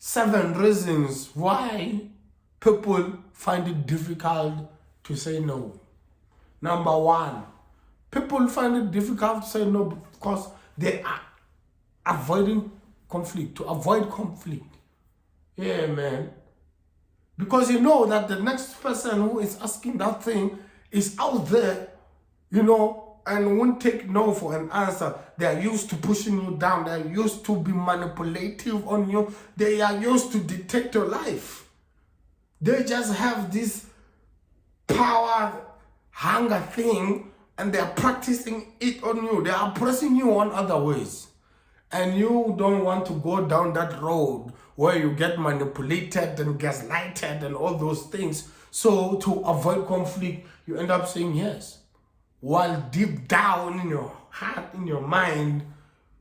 7 reasons why people find it difficult to say no. Number 1, people find it difficult to say no because they are avoiding conflict, to avoid conflict. Yeah, man. Because you know that the next person who is asking that thing is out there, and won't take no for an answer. They are used to pushing you down. They are used to be manipulative on you. They are used to dictate your life. They just have this power, hunger thing, and they are practicing it on you. They are pressing you on other ways. And you don't want to go down that road where you get manipulated and gaslighted and all those things. So to avoid conflict, you end up saying yes. While deep down in your heart, in your mind,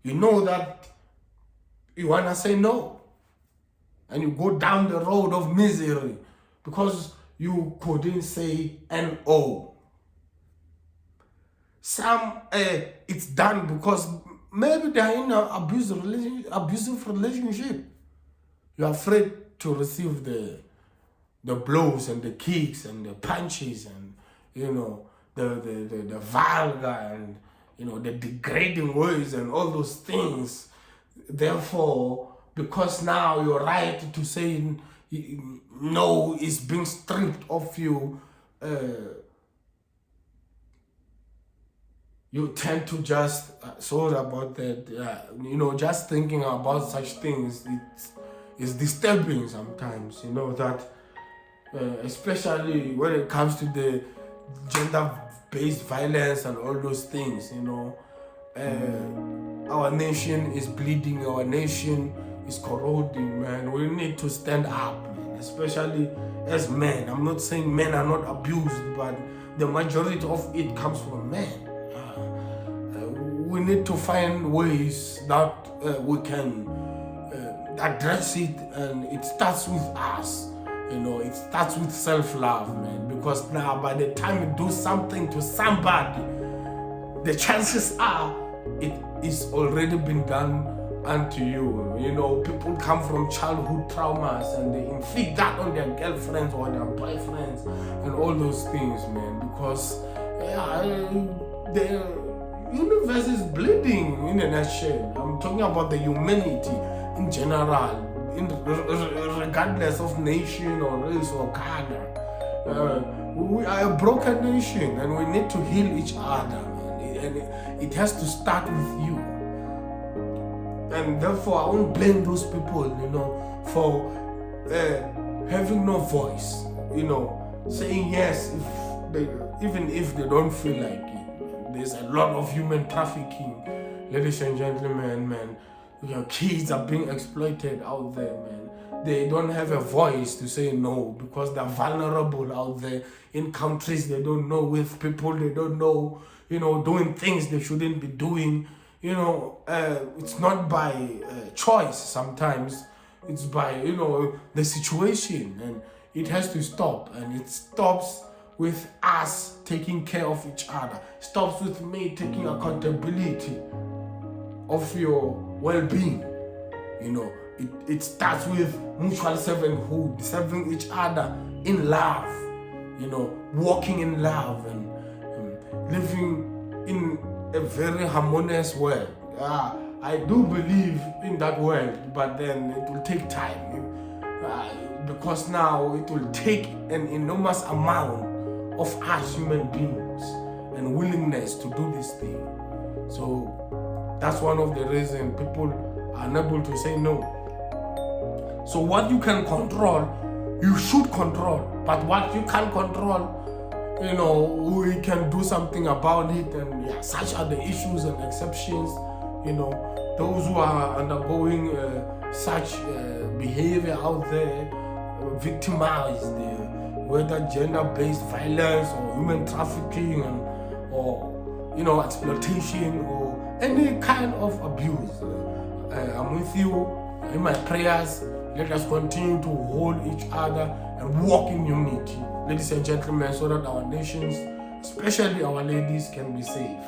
you know that you want to say no. And you go down the road of misery because you couldn't say no. Some, it's done because maybe they are in an abusive relationship. You're afraid to receive the blows and the kicks and the punches and, the vulgar and, the degrading words and all those things. Therefore, because now your right to say no is being stripped of you, you tend to just, sorry about that, just thinking about such things, it's disturbing sometimes, that especially when it comes to the gender-based violence and all those things, our nation is bleeding, our nation is corroding, man. We need to stand up, man, especially as men. I'm not saying men are not abused, but the majority of it comes from men. We need to find ways that we can address it, and it starts with us. It starts with self-love, man, because now by the time you do something to somebody, the chances are it is already been done unto you. People come from childhood traumas and they inflict that on their girlfriends or their boyfriends and all those things, man, because the universe is bleeding in a nutshell. I'm talking about the humanity in general, regardless of nation or race or color. We are a broken nation and we need to heal each other, man. And it has to start with you. And therefore, I won't blame those people, for having no voice, saying yes even if they don't feel like it. There's a lot of human trafficking, ladies and gentlemen, man. Kids are being exploited out there, man. They don't have a voice to say no because they're vulnerable out there in countries they don't know, with people they don't know, doing things they shouldn't be doing. It's not by choice sometimes. It's by, the situation, and it has to stop. And it stops with us taking care of each other. Stops with me taking accountability of your well-being. It starts with mutual servanthood, serving each other in love, walking in love and living in a very harmonious world. I do believe in that world, but then it will take time, because now it will take an enormous amount of us human beings and willingness to do this thing. So that's one of the reasons people are unable to say no. So what you can control, you should control. But what you can't control, we can do something about it. And such are the issues and exceptions. Those who are undergoing such behavior out there, victimized, whether gender-based violence or human trafficking or exploitation or any kind of abuse. I'm with you in my prayers. Let us continue to hold each other and walk in unity, ladies and gentlemen, so that our nations, especially our ladies, can be safe.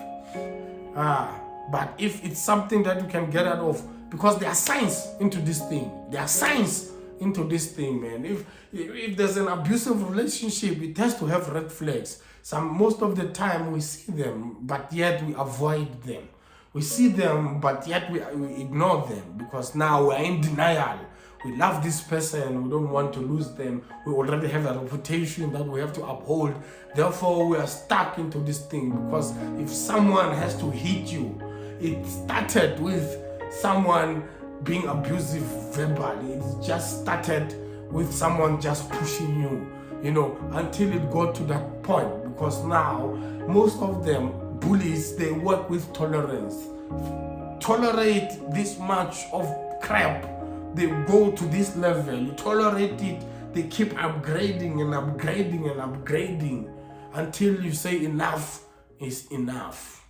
But if it's something that you can get out of, because there are signs into this thing. There are signs into this thing, man. If there's an abusive relationship, it has to have red flags. Most of the time we see them, but yet we avoid them. We see them, but yet we ignore them because now we're in denial. We love this person, we don't want to lose them. We already have a reputation that we have to uphold. Therefore, we are stuck into this thing because if someone has to hit you, it started with someone being abusive verbally. It just started with someone just pushing you, until it got to that point. Because now, most of them, bullies, they work with tolerance. Tolerate this much of crap, they go to this level. You tolerate it, they keep upgrading and upgrading and upgrading until you say enough is enough.